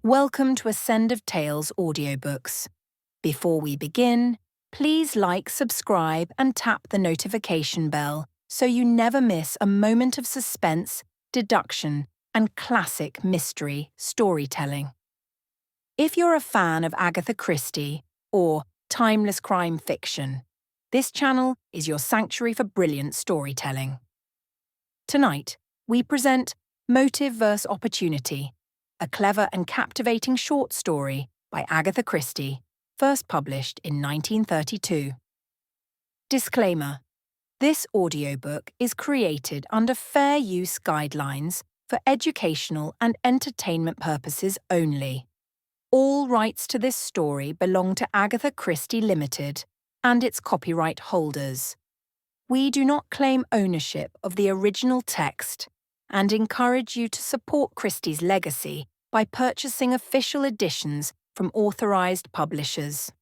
Welcome to Ascend of Tales Audiobooks. Before we begin, please like, subscribe, and tap the notification bell so you never miss a moment of suspense, deduction, and classic mystery storytelling. If you're a fan of Agatha Christie or timeless crime fiction, this channel is your sanctuary for brilliant storytelling. Tonight, we present Motive vs. Opportunity, a clever and captivating short story by Agatha Christie, first published in 1932. Disclaimer: this audiobook is created under fair use guidelines for educational and entertainment purposes only. All rights to this story belong to Agatha Christie Limited and its copyright holders. We do not claim ownership of the original text and encourage you to support Christie's legacy by purchasing official editions from authorized publishers.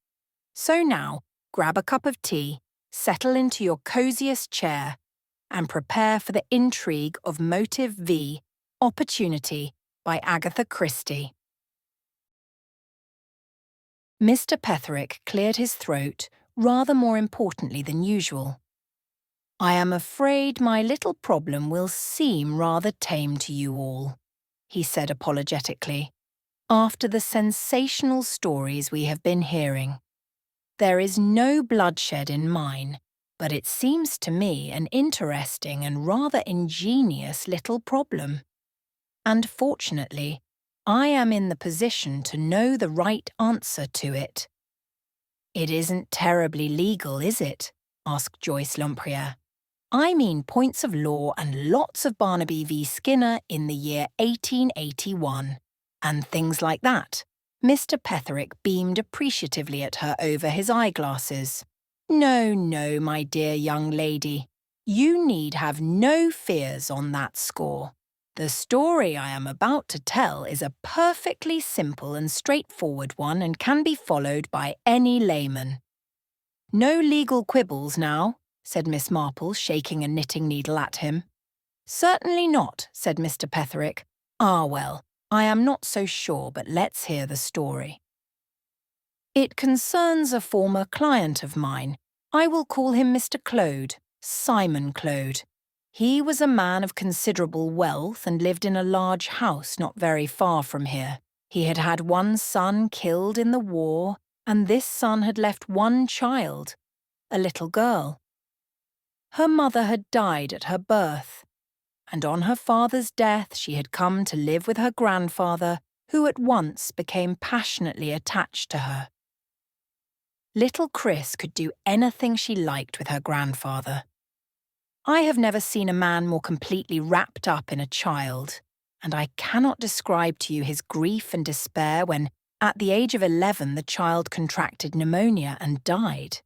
So now, grab a cup of tea, settle into your coziest chair, and prepare for the intrigue of Motive v. Opportunity by Agatha Christie. Mr. Petherick cleared his throat rather more importantly than usual. "I am afraid my little problem will seem rather tame to you all," he said apologetically, "after the sensational stories we have been hearing. There is no bloodshed in mine, but it seems to me an interesting and rather ingenious little problem. And fortunately, I am in the position to know the right answer to it." "It isn't terribly legal, is it?" asked Joyce Lempriere. "I mean points of law and lots of Barnaby v. Skinner in the year 1881, and things like that." Mr. Petherick beamed appreciatively at her over his eyeglasses. "No, no, my dear young lady. You need have no fears on that score. The story I am about to tell is a perfectly simple and straightforward one and can be followed by any layman." "No legal quibbles now," said Miss Marple, shaking a knitting needle at him. "Certainly not," said Mr. Petherick. "Ah, well, I am not so sure, but let's hear the story. It concerns a former client of mine. I will call him Mr. Claude, Simon Claude. He was a man of considerable wealth and lived in a large house not very far from here. He had had one son killed in the war, and this son had left one child, a little girl. Her mother had died at her birth, and on her father's death she had come to live with her grandfather, who at once became passionately attached to her. Little Chris could do anything she liked with her grandfather. I have never seen a man more completely wrapped up in a child, and I cannot describe to you his grief and despair when, at the age of 11, the child contracted pneumonia and died.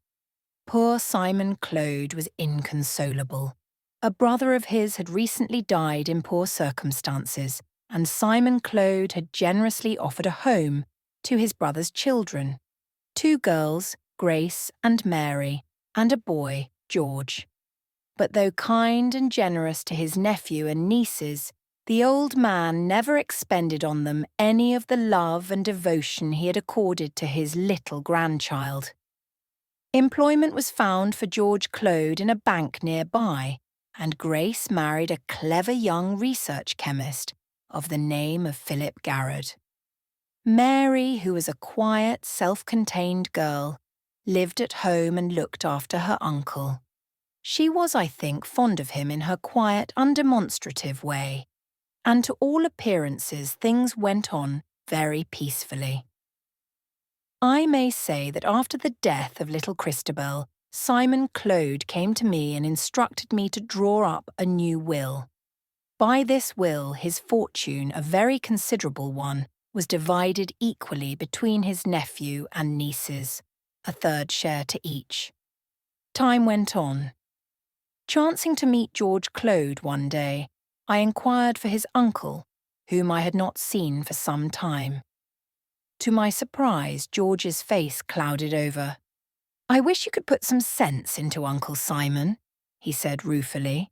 Poor Simon Claude was inconsolable. A brother of his had recently died in poor circumstances, and Simon Claude had generously offered a home to his brother's children, 2 girls, Grace and Mary, and a boy, George. But though kind and generous to his nephew and nieces, the old man never expended on them any of the love and devotion he had accorded to his little grandchild. Employment was found for George Claude in a bank nearby, and Grace married a clever young research chemist of the name of Philip Garrard. Mary, who was a quiet, self-contained girl, lived at home and looked after her uncle. She was, I think, fond of him in her quiet, undemonstrative way, and to all appearances things went on very peacefully. I may say that after the death of little Christabel, Simon Claude came to me and instructed me to draw up a new will. By this will, his fortune, a very considerable one, was divided equally between his nephew and nieces, a 1/3 share to each. Time went on. Chancing to meet George Claude one day, I inquired for his uncle, whom I had not seen for some time. To my surprise, George's face clouded over. "I wish you could put some sense into Uncle Simon," he said ruefully.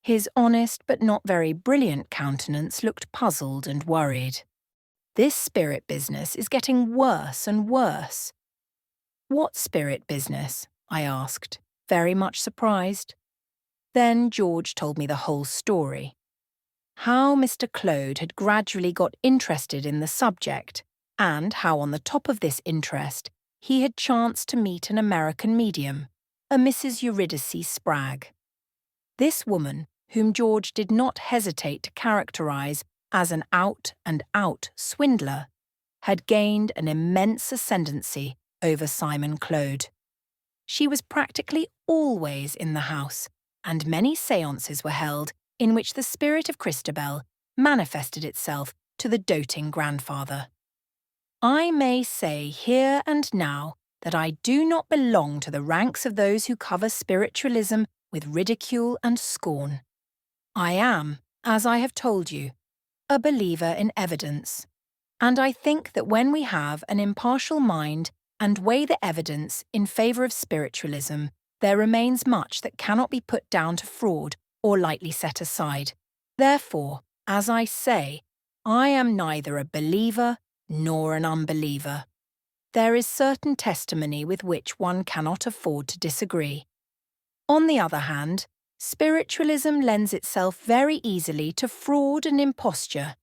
His honest but not very brilliant countenance looked puzzled and worried. This spirit business is getting worse and worse." "What spirit business?" I asked, very much surprised. Then George told me the whole story. How Mr. Clode had gradually got interested in the subject, and how on the top of this interest he had chanced to meet an American medium, a Mrs. Eurydice Spragg. This woman, whom George did not hesitate to characterize as an out-and-out swindler, had gained an immense ascendancy over Simon Clode. She was practically always in the house, and many séances were held in which the spirit of Christabel manifested itself to the doting grandfather. I may say here and now that I do not belong to the ranks of those who cover spiritualism with ridicule and scorn. I am, as I have told you, a believer in evidence, and I think that when we have an impartial mind and weigh the evidence in favour of spiritualism, there remains much that cannot be put down to fraud or lightly set aside. Therefore, as I say, I am neither a believer nor an unbeliever. There is certain testimony with which one cannot afford to disagree. On the other hand, spiritualism lends itself very easily to fraud and imposture,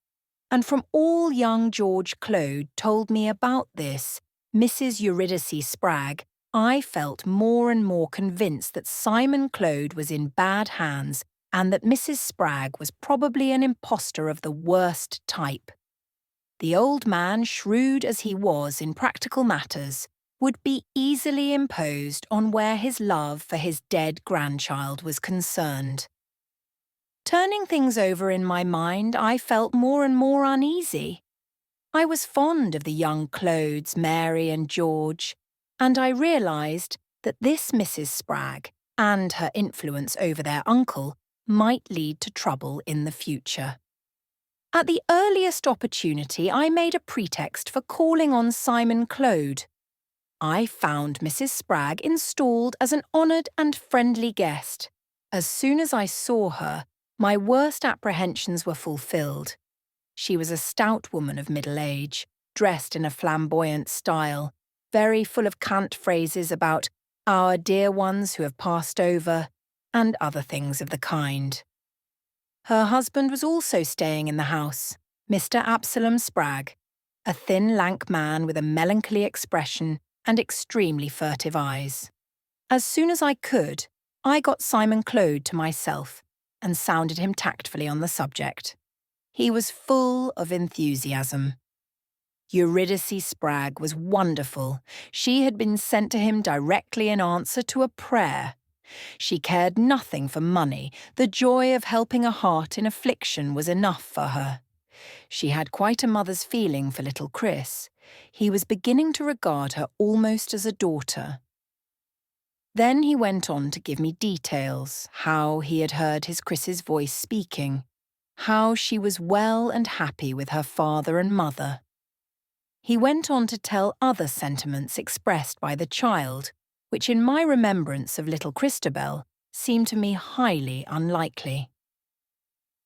and from all young George Clode told me about this Mrs. Eurydice Spragg, I felt more and more convinced that Simon Clode was in bad hands and that Mrs. Spragg was probably an impostor of the worst type. The old man, shrewd as he was in practical matters, would be easily imposed on where his love for his dead grandchild was concerned. Turning things over in my mind, I felt more and more uneasy. I was fond of the young Clodes, Mary and George, and I realised that this Mrs. Spragg and her influence over their uncle might lead to trouble in the future. At the earliest opportunity, I made a pretext for calling on Simon Clode. I found Mrs. Spragg installed as an honoured and friendly guest. As soon as I saw her, my worst apprehensions were fulfilled. She was a stout woman of middle age, dressed in a flamboyant style, very full of cant phrases about our dear ones who have passed over, and other things of the kind. Her husband was also staying in the house, Mr. Absalom Spragg, a thin, lank man with a melancholy expression and extremely furtive eyes. As soon as I could, I got Simon Clode to myself and sounded him tactfully on the subject. He was full of enthusiasm. Eurydice Spragg was wonderful. She had been sent to him directly in answer to a prayer. She cared nothing for money. The joy of helping a heart in affliction was enough for her. She had quite a mother's feeling for little Chris. He was beginning to regard her almost as a daughter. Then he went on to give me details, how he had heard his Chris's voice speaking, how she was well and happy with her father and mother. He went on to tell other sentiments expressed by the child, which in my remembrance of little Christabel seemed to me highly unlikely.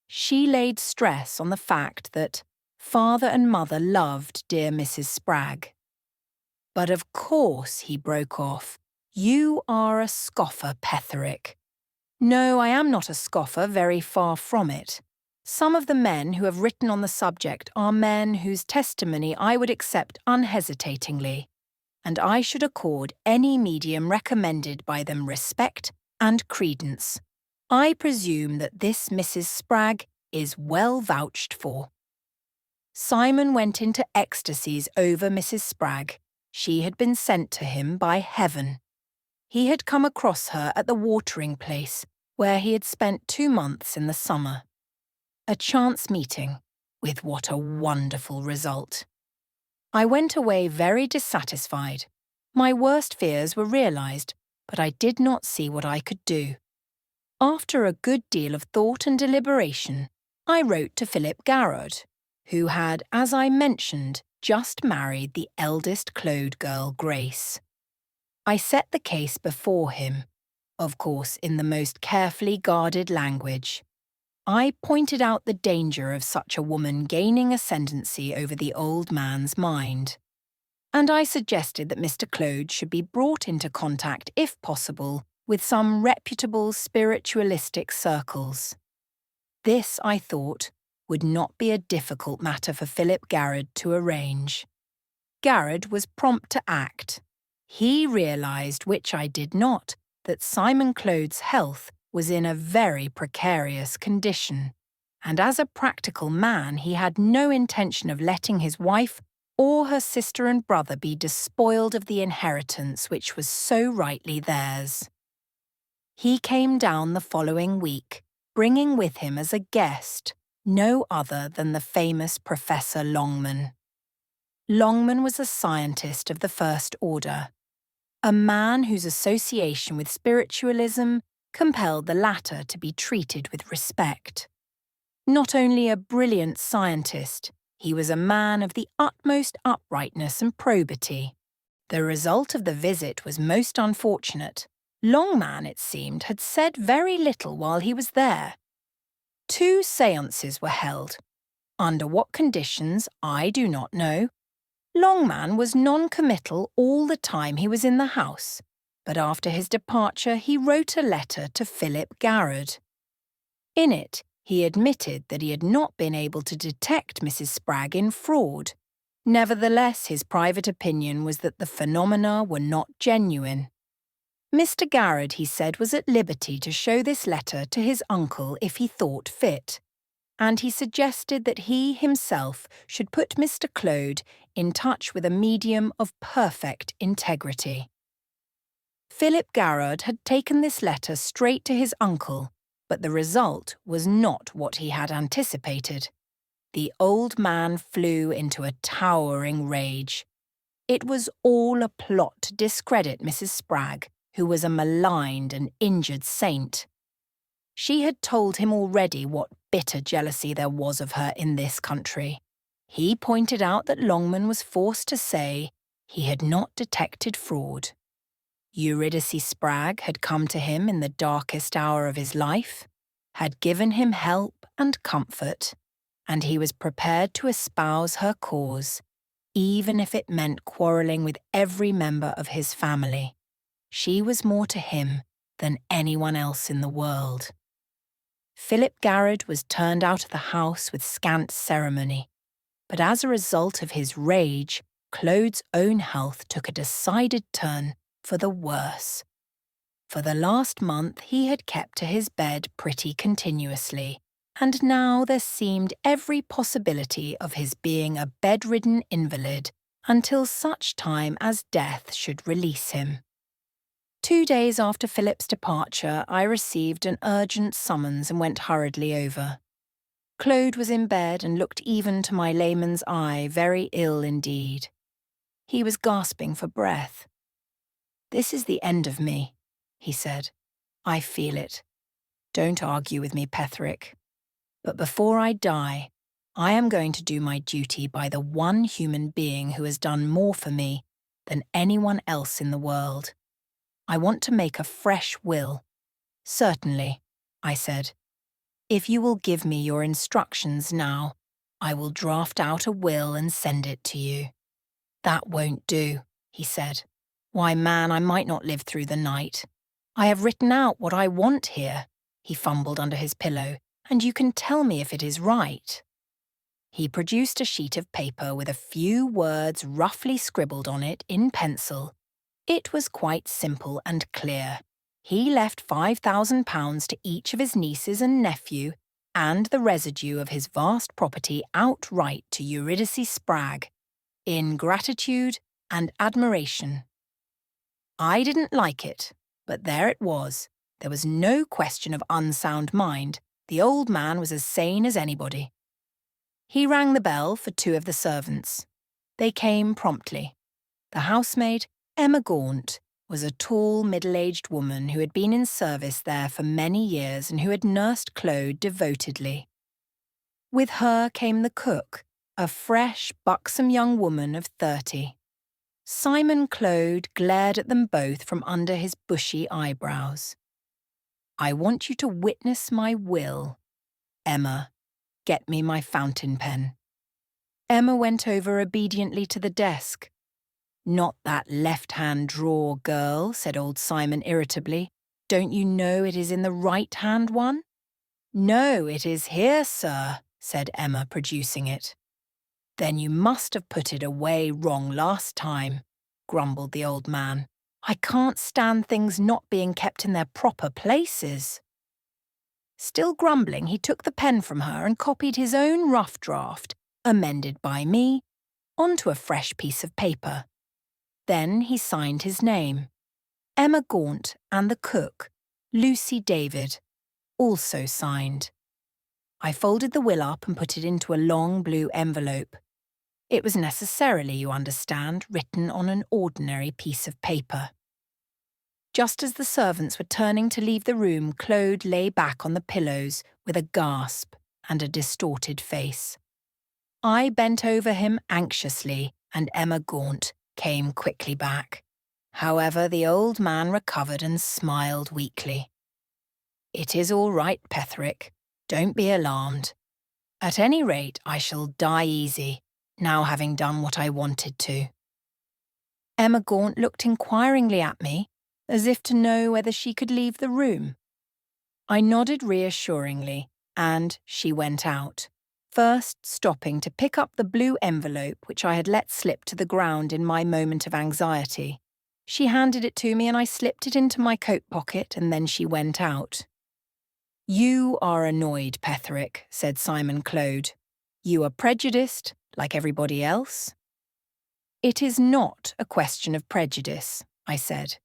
She laid stress on the fact that father and mother loved dear Mrs. Spragg. "But of course," he broke off, "you are a scoffer, Petherick." "No, I am not a scoffer, very far from it. Some of the men who have written on the subject are men whose testimony I would accept unhesitatingly, and I should accord any medium recommended by them respect and credence. I presume that this Mrs. Spragg is well vouched for." Simon went into ecstasies over Mrs. Spragg. She had been sent to him by heaven. He had come across her at the watering place, where he had spent 2 months in the summer. A chance meeting, with what a wonderful result. I went away very dissatisfied. My worst fears were realised, but I did not see what I could do. After a good deal of thought and deliberation, I wrote to Philip Garrod, who had, as I mentioned, just married the eldest Clode girl, Grace. I set the case before him, of course in the most carefully guarded language. I pointed out the danger of such a woman gaining ascendancy over the old man's mind, and I suggested that Mr. Claude should be brought into contact, if possible, with some reputable spiritualistic circles. This, I thought, would not be a difficult matter for Philip Garrard to arrange. Garrard was prompt to act. He realised, which I did not, that Simon Claude's health was in a very precarious condition, and as a practical man he had no intention of letting his wife or her sister and brother be despoiled of the inheritance which was so rightly theirs. He came down the following week, bringing with him as a guest no other than the famous Professor Longman. Longman was a scientist of the first order, a man whose association with spiritualism compelled the latter to be treated with respect. Not only a brilliant scientist, he was a man of the utmost uprightness and probity. The result of the visit was most unfortunate. Longman, it seemed, had said very little while he was there. 2 séances were held. Under what conditions, I do not know. Longman was non-committal all the time he was in the house, but after his departure he wrote a letter to Philip Garrard. In it, he admitted that he had not been able to detect Mrs. Spragg in fraud. Nevertheless, his private opinion was that the phenomena were not genuine. Mr. Garrard, he said, was at liberty to show this letter to his uncle if he thought fit, and he suggested that he himself should put Mr. Claude in touch with a medium of perfect integrity. Philip Garrard had taken this letter straight to his uncle, but the result was not what he had anticipated. The old man flew into a towering rage. It was all a plot to discredit Mrs. Spragg, who was a maligned and injured saint. She had told him already what bitter jealousy there was of her in this country. He pointed out that Longman was forced to say he had not detected fraud. Eurydice Spragg had come to him in the darkest hour of his life, had given him help and comfort, and he was prepared to espouse her cause, even if it meant quarrelling with every member of his family. She was more to him than anyone else in the world. Philip Garrard was turned out of the house with scant ceremony, but as a result of his rage, Claude's own health took a decided turn for the worse. For the last month he had kept to his bed pretty continuously, and now there seemed every possibility of his being a bedridden invalid until such time as death should release him. 2 days after Philip's departure, I received an urgent summons and went hurriedly over. Claude was in bed and looked even to my layman's eye very ill indeed. He was gasping for breath. "This is the end of me," he said. "I feel it. Don't argue with me, Petherick. But before I die, I am going to do my duty by the one human being who has done more for me than anyone else in the world. I want to make a fresh will." "Certainly," I said. "If you will give me your instructions now, I will draft out a will and send it to you." "That won't do," he said. "Why, man, I might not live through the night. I have written out what I want here," he fumbled under his pillow, "and you can tell me if it is right." He produced a sheet of paper with a few words roughly scribbled on it in pencil. It was quite simple and clear. He left £5,000 to each of his nieces and nephew, and the residue of his vast property outright to Eurydice Spragg, in gratitude and admiration. I didn't like it, but there it was. There was no question of unsound mind. The old man was as sane as anybody. He rang the bell for 2 of the servants. They came promptly. The housemaid, Emma Gaunt, was a tall, middle-aged woman who had been in service there for many years and who had nursed Claude devotedly. With her came the cook, a fresh, buxom young woman of 30. Simon Claude glared at them both from under his bushy eyebrows. "I want you to witness my will," Emma, get me my fountain pen. Emma went over obediently to the desk. Not that left-hand drawer, girl, said old Simon irritably. Don't you know it is in the right-hand one? No, it is here, sir, said Emma, producing it. Then you must have put it away wrong last time, grumbled the old man. I can't stand things not being kept in their proper places. Still grumbling, he took the pen from her and copied his own rough draft, amended by me, onto a fresh piece of paper. Then he signed his name. Emma Gaunt and the cook, Lucy David, also signed. I folded the will up and put it into a long blue envelope. It was necessarily, you understand, written on an ordinary piece of paper. Just as the servants were turning to leave the room, Claude lay back on the pillows with a gasp and a distorted face. I bent over him anxiously, and Emma Gaunt came quickly back. However, the old man recovered and smiled weakly. It is all right, Petherick. Don't be alarmed. At any rate, I shall die easy, now having done what I wanted to. Emma Gaunt looked inquiringly at me, as if to know whether she could leave the room. I nodded reassuringly, and she went out, first stopping to pick up the blue envelope which I had let slip to the ground in my moment of anxiety. She handed it to me and I slipped it into my coat pocket, and then she went out. You are annoyed, Petherick, said Simon Claude. You are prejudiced, like everybody else. It is not a question of prejudice, I said.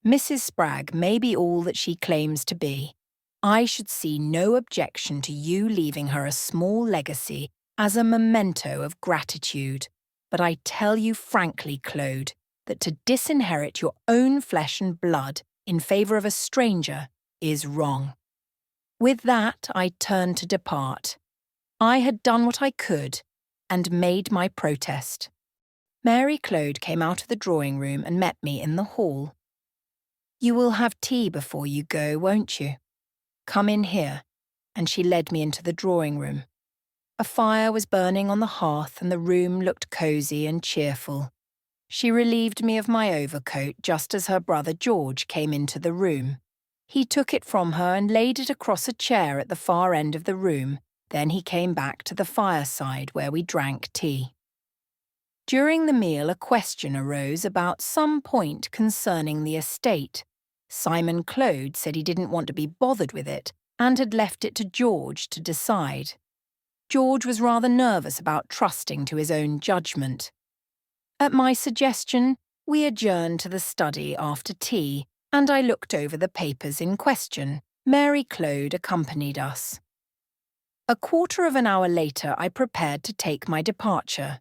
Mrs. Spragg may be all that she claims to be. I should see no objection to you leaving her a small legacy as a memento of gratitude. But I tell you frankly, Claude, that to disinherit your own flesh and blood in favour of a stranger is wrong. With that, I turned to depart. I had done what I could and made my protest. Mary Claude came out of the drawing-room and met me in the hall. You will have tea before you go, won't you? Come in here, and she led me into the drawing-room. A fire was burning on the hearth and the room looked cosy and cheerful. She relieved me of my overcoat just as her brother George came into the room. He took it from her and laid it across a chair at the far end of the room. Then he came back to the fireside where we drank tea. During the meal, a question arose about some point concerning the estate. Simon Claude said he didn't want to be bothered with it and had left it to George to decide. George was rather nervous about trusting to his own judgment. At my suggestion, we adjourned to the study after tea, and I looked over the papers in question. Mary Claude accompanied us. A quarter of an hour later, I prepared to take my departure.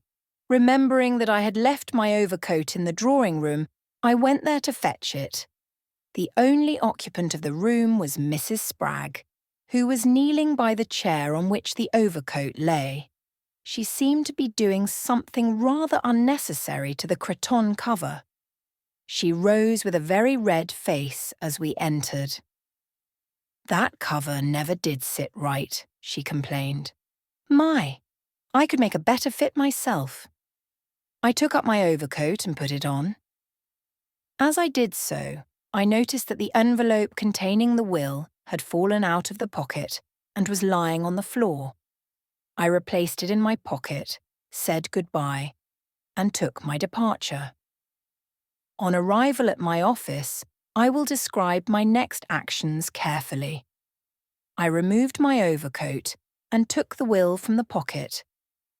Remembering that I had left my overcoat in the drawing-room, I went there to fetch it. The only occupant of the room was Mrs. Spragg, who was kneeling by the chair on which the overcoat lay. She seemed to be doing something rather unnecessary to the cretonne cover. She rose with a very red face as we entered. That cover never did sit right, she complained. My, I could make a better fit myself. I took up my overcoat and put it on. As I did so, I noticed that the envelope containing the will had fallen out of the pocket and was lying on the floor. I replaced it in my pocket, said goodbye, and took my departure. On arrival at my office, I will describe my next actions carefully. I removed my overcoat and took the will from the pocket.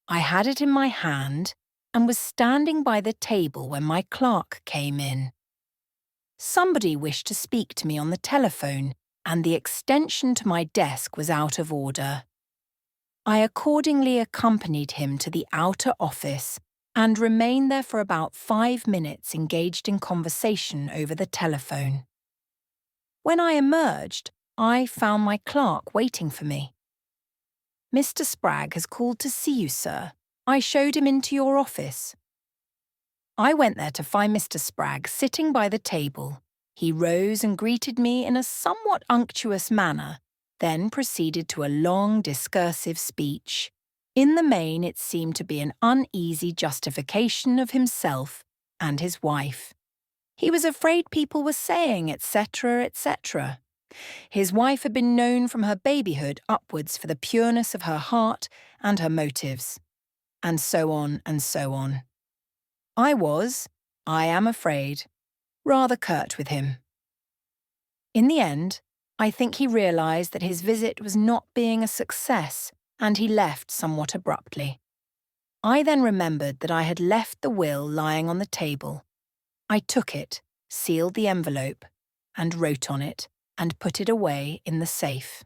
I had it in my hand and was standing by the table when my clerk came in. Somebody wished to speak to me on the telephone, and the extension to my desk was out of order. I accordingly accompanied him to the outer office and remained there for about 5 minutes engaged in conversation over the telephone. When I emerged, I found my clerk waiting for me. Mr. Spragg has called to see you, sir. I showed him into your office. I went there to find Mr. Spragg sitting by the table. He rose and greeted me in a somewhat unctuous manner, then proceeded to a long discursive speech. In the main, it seemed to be an uneasy justification of himself and his wife. He was afraid people were saying, etc., etc. His wife had been known from her babyhood upwards for the pureness of her heart and her motives, and so on and so on. I am afraid, rather curt with him. In the end, I think he realised that his visit was not being a success, and he left somewhat abruptly. I then remembered that I had left the will lying on the table. I took it, sealed the envelope, and wrote on it, and put it away in the safe.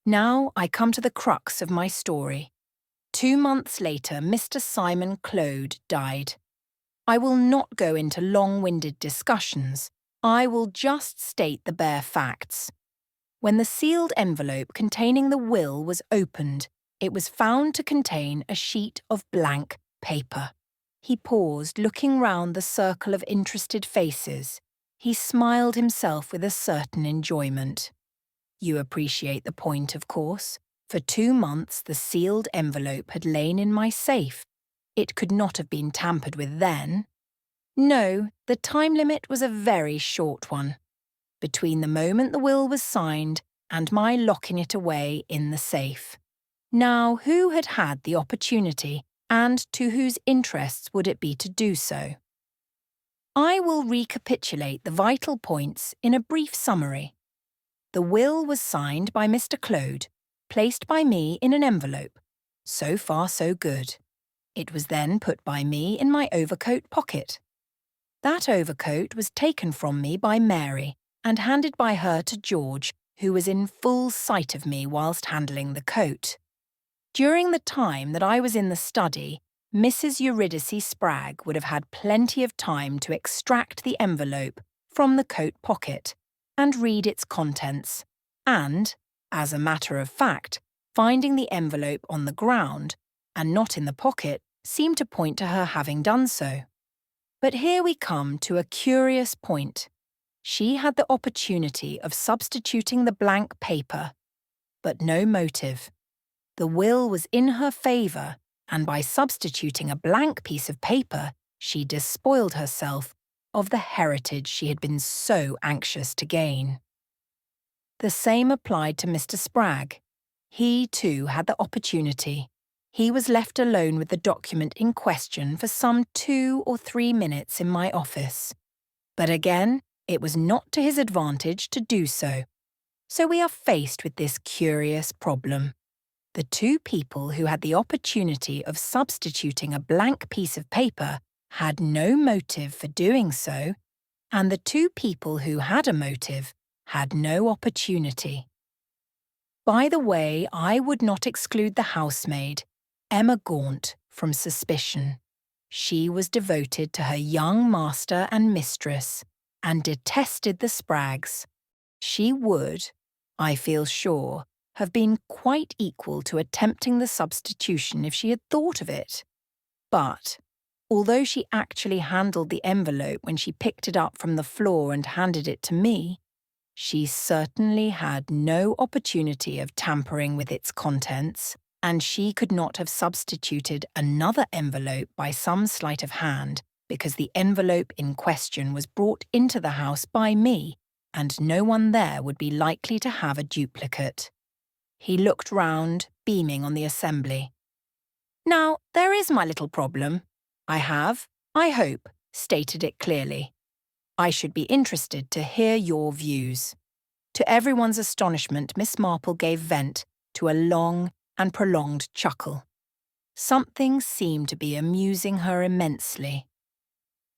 Now I come to the crux of my story. 2 months later, Mr. Simon Claude died. I will not go into long-winded discussions. I will just state the bare facts. When the sealed envelope containing the will was opened, it was found to contain a sheet of blank paper. He paused, looking round the circle of interested faces. He smiled himself with a certain enjoyment. You appreciate the point, of course. For 2 months the sealed envelope had lain in my safe. It could not have been tampered with then. No, the time limit was a very short one. Between the moment the will was signed and my locking it away in the safe. Now, who had had the opportunity, and to whose interests would it be to do so? I will recapitulate the vital points in a brief summary. The will was signed by Mr. Claude, placed by me in an envelope. So far, so good. It was then put by me in my overcoat pocket. That overcoat was taken from me by Mary and handed by her to George, who was in full sight of me whilst handling the coat. During the time that I was in the study, Mrs. Eurydice Spragg would have had plenty of time to extract the envelope from the coat pocket and read its contents, and, as a matter of fact, finding the envelope on the ground and not in the pocket seemed to point to her having done so. But here we come to a curious point. She had the opportunity of substituting the blank paper, but no motive. The will was in her favour, and by substituting a blank piece of paper, she despoiled herself of the heritage she had been so anxious to gain. The same applied to Mr. Spragg. He, too, had the opportunity. He was left alone with the document in question for some 2 or 3 minutes in my office. But again, it was not to his advantage to do so. So we are faced with this curious problem. The 2 people who had the opportunity of substituting a blank piece of paper had no motive for doing so, and the 2 people who had a motive had no opportunity. By the way, I would not exclude the housemaid, Emma Gaunt, from suspicion. She was devoted to her young master and mistress, and detested the Spraggs. She would, I feel sure, have been quite equal to attempting the substitution if she had thought of it. But, although she actually handled the envelope when she picked it up from the floor and handed it to me, she certainly had no opportunity of tampering with its contents, and she could not have substituted another envelope by some sleight of hand because the envelope in question was brought into the house by me, and no one there would be likely to have a duplicate. He looked round, beaming on the assembly. Now, there is my little problem. I have, I hope, stated it clearly. I should be interested to hear your views. To everyone's astonishment, Miss Marple gave vent to a long and prolonged chuckle. Something seemed to be amusing her immensely.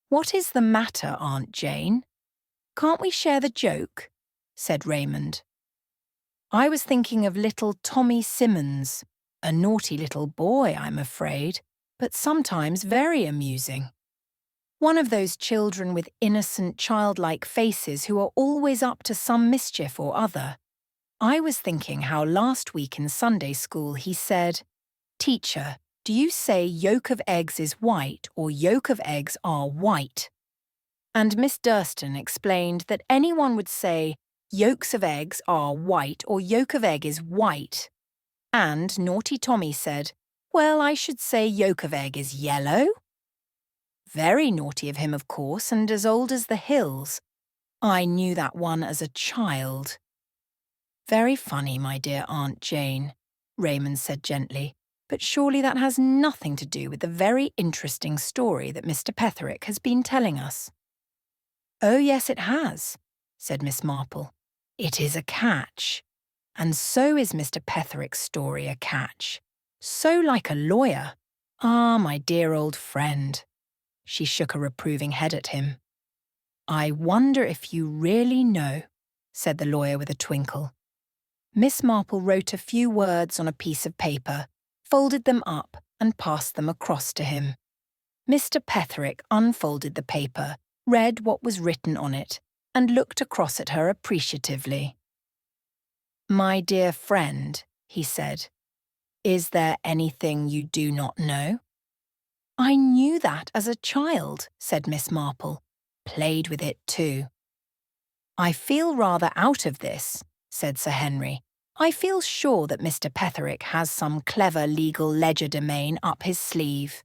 What is the matter, Aunt Jane? Can't we share the joke? Said Raymond. I was thinking of little Tommy Simmons, a naughty little boy, I'm afraid, but sometimes very amusing. One of those children with innocent, childlike faces who are always up to some mischief or other. I was thinking how last week in Sunday school he said, "Teacher, do you say yolk of eggs is white or yolk of eggs are white?" And Miss Durston explained that anyone would say Yolks of eggs are white or yolk of egg is white. And naughty Tommy said, well, I should say yolk of egg is yellow. Very naughty of him, of course, and as old as the hills. I knew that one as a child. Very funny, my dear Aunt Jane, Raymond said gently, but surely that has nothing to do with the very interesting story that Mr. Petherick has been telling us. Oh, yes, it has, said Miss Marple. It is a catch. And so is Mr. Petherick's story a catch. So like a lawyer. Ah, my dear old friend. She shook a reproving head at him. I wonder if you really know, said the lawyer with a twinkle. Miss Marple wrote a few words on a piece of paper, folded them up and passed them across to him. Mr. Petherick unfolded the paper, read what was written on it, and looked across at her appreciatively. My dear friend, he said, is there anything you do not know? I knew that as a child, said Miss Marple. Played with it too. I feel rather out of this, said Sir Henry. I feel sure that Mr. Petherick has some clever legal legerdemain up his sleeve.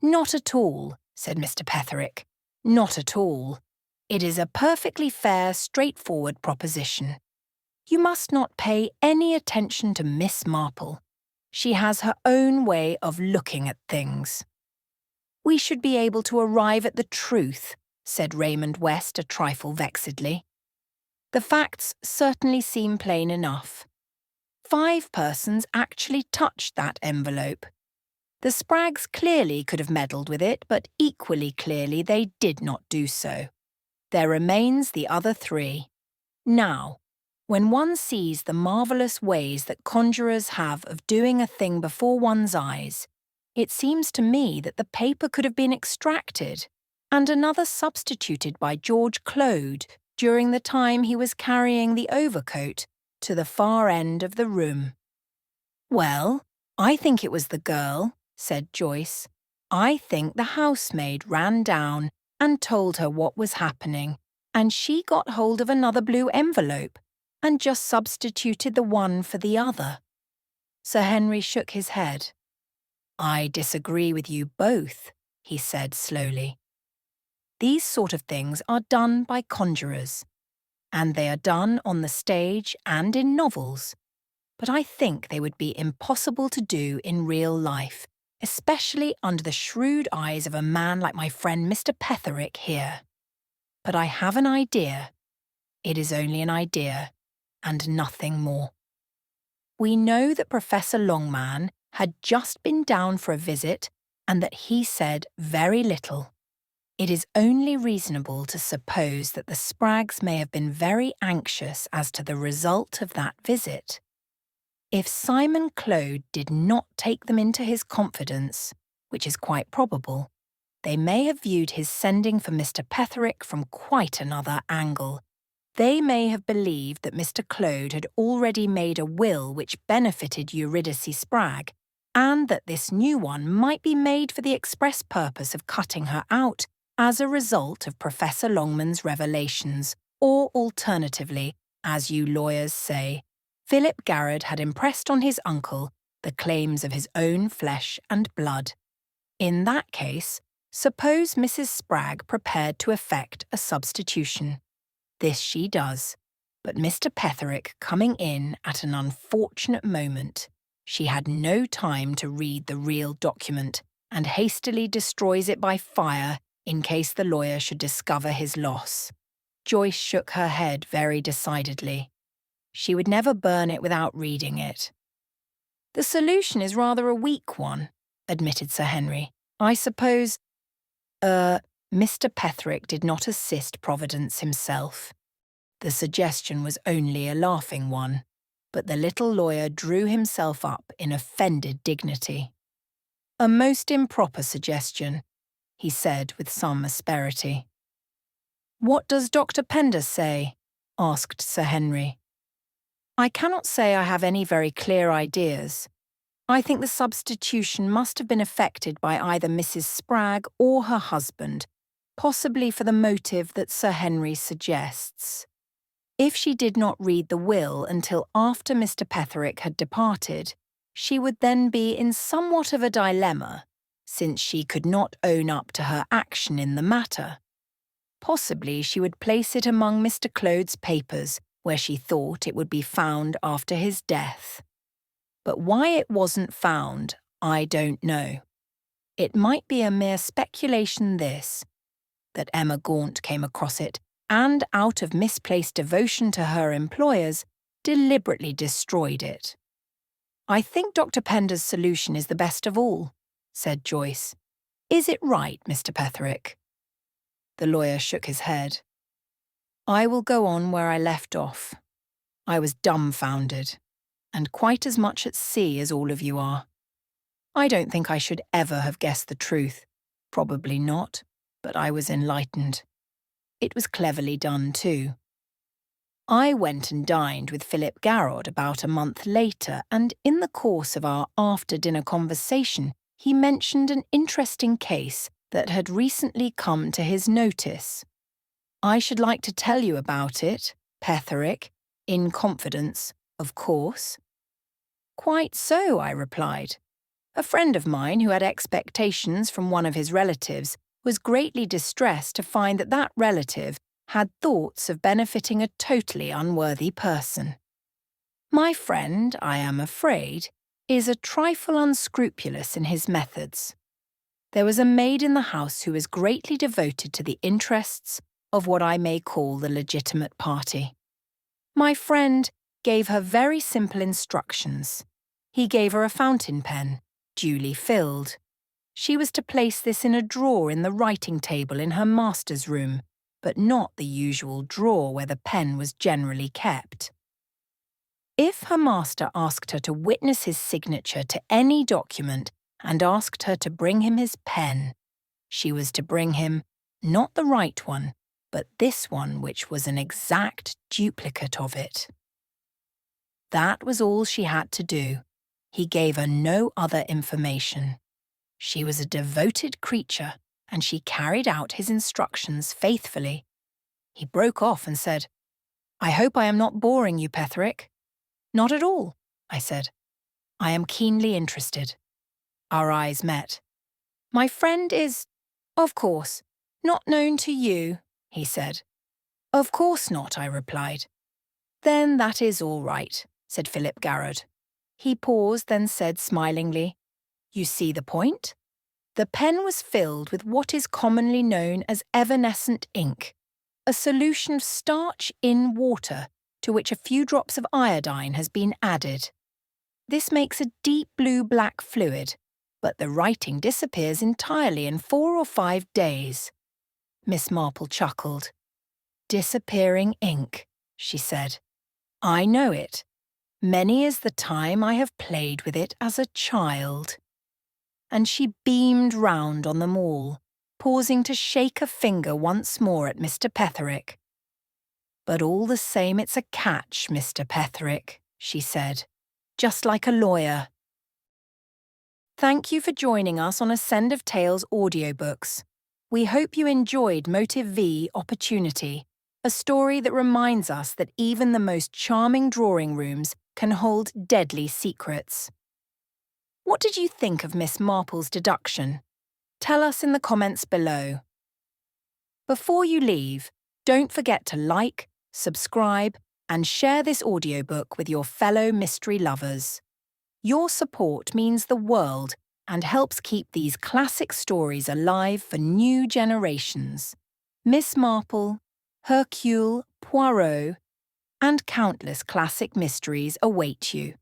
Not at all, said Mr. Petherick. Not at all. It is a perfectly fair, straightforward proposition. You must not pay any attention to Miss Marple. She has her own way of looking at things. We should be able to arrive at the truth, said Raymond West a trifle vexedly. The facts certainly seem plain enough. 5 persons actually touched that envelope. The Spraggs clearly could have meddled with it, but equally clearly they did not do so. There remains the other 3. Now, when one sees the marvellous ways that conjurers have of doing a thing before one's eyes, it seems to me that the paper could have been extracted and another substituted by George Clode during the time he was carrying the overcoat to the far end of the room. Well, I think it was the girl, said Joyce. I think the housemaid ran down and told her what was happening, and she got hold of another blue envelope and just substituted the one for the other. Sir Henry shook his head. I disagree with you both, he said slowly. These sort of things are done by conjurers, and they are done on the stage and in novels, but I think they would be impossible to do in real life, especially under the shrewd eyes of a man like my friend Mr. Petherick here. But I have an idea. It is only an idea, and nothing more. We know that Professor Longman had just been down for a visit and that he said very little. It is only reasonable to suppose that the Spraggs may have been very anxious as to the result of that visit. If Simon Clode did not take them into his confidence, which is quite probable, they may have viewed his sending for Mr. Petherick from quite another angle. They may have believed that Mr. Clode had already made a will which benefited Eurydice Spragg, and that this new one might be made for the express purpose of cutting her out as a result of Professor Longman's revelations, or alternatively, as you lawyers say, Philip Garrard had impressed on his uncle the claims of his own flesh and blood. In that case, suppose Mrs. Spragg prepared to effect a substitution. This she does, but Mr. Petherick coming in at an unfortunate moment, she had no time to read the real document and hastily destroys it by fire in case the lawyer should discover his loss. Joyce shook her head very decidedly. She would never burn it without reading it. The solution is rather a weak one, admitted Sir Henry. I suppose, Mr. Petherick did not assist Providence himself. The suggestion was only a laughing one, but the little lawyer drew himself up in offended dignity. A most improper suggestion, he said with some asperity. What does Dr. Pender say? Asked Sir Henry. I cannot say I have any very clear ideas. I think the substitution must have been effected by either Mrs. Spragg or her husband, possibly for the motive that Sir Henry suggests. If she did not read the will until after Mr. Petherick had departed, she would then be in somewhat of a dilemma, since she could not own up to her action in the matter. Possibly she would place it among Mr. Clode's papers, where she thought it would be found after his death. But why it wasn't found, I don't know. It might be a mere speculation this, that Emma Gaunt came across it and, out of misplaced devotion to her employers, deliberately destroyed it. "I think Dr. Pender's solution is the best of all," said Joyce. "Is it right, Mr. Petherick?" The lawyer shook his head. "I will go on where I left off. I was dumbfounded, and quite as much at sea as all of you are. I don't think I should ever have guessed the truth. Probably not, but I was enlightened. It was cleverly done, too. I went and dined with Philip Garrod about a month later, and in the course of our after-dinner conversation, he mentioned an interesting case that had recently come to his notice. I should like to tell you about it, Petherick, in confidence, of course." "Quite so," I replied. "A friend of mine who had expectations from one of his relatives was greatly distressed to find that that relative had thoughts of benefiting a totally unworthy person. My friend, I am afraid, is a trifle unscrupulous in his methods. There was a maid in the house who was greatly devoted to the interests of what I may call the legitimate party. My friend gave her very simple instructions. He gave her a fountain pen, duly filled. She was to place this in a drawer in the writing table in her master's room, but not the usual drawer where the pen was generally kept. If her master asked her to witness his signature to any document and asked her to bring him his pen, she was to bring him, not the right one, but this one which was an exact duplicate of it. That was all she had to do. He gave her no other information. She was a devoted creature, and she carried out his instructions faithfully. He broke off and said, "I hope I am not boring you, Petherick." "Not at all," I said. "I am keenly interested." Our eyes met. "My friend is, of course, not known to you," he said. "Of course not," I replied. "Then that is all right," said Philip Garrod. He paused, then said smilingly, "You see the point? The pen was filled with what is commonly known as evanescent ink, a solution of starch in water to which a few drops of iodine has been added. This makes a deep blue-black fluid, but the writing disappears entirely in 4 or 5 days." Miss Marple chuckled. "Disappearing ink," she said. "I know it. Many is the time I have played with it as a child." And she beamed round on them all, pausing to shake a finger once more at Mr. Petherick. "But all the same it's a catch, Mr. Petherick," she said, "just like a lawyer." Thank you for joining us on Ascend of Tales Audiobooks. We hope you enjoyed Motive V Opportunity, a story that reminds us that even the most charming drawing rooms can hold deadly secrets. What did you think of Miss Marple's deduction? Tell us in the comments below. Before you leave, don't forget to like, subscribe, and share this audiobook with your fellow mystery lovers. Your support means the world and helps keep these classic stories alive for new generations. Miss Marple, Hercule Poirot, and countless classic mysteries await you.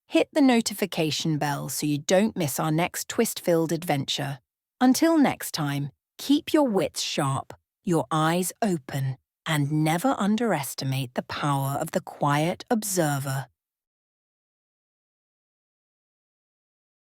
Hit the notification bell so you don't miss our next twist-filled adventure. Until next time, keep your wits sharp, your eyes open, and never underestimate the power of the quiet observer.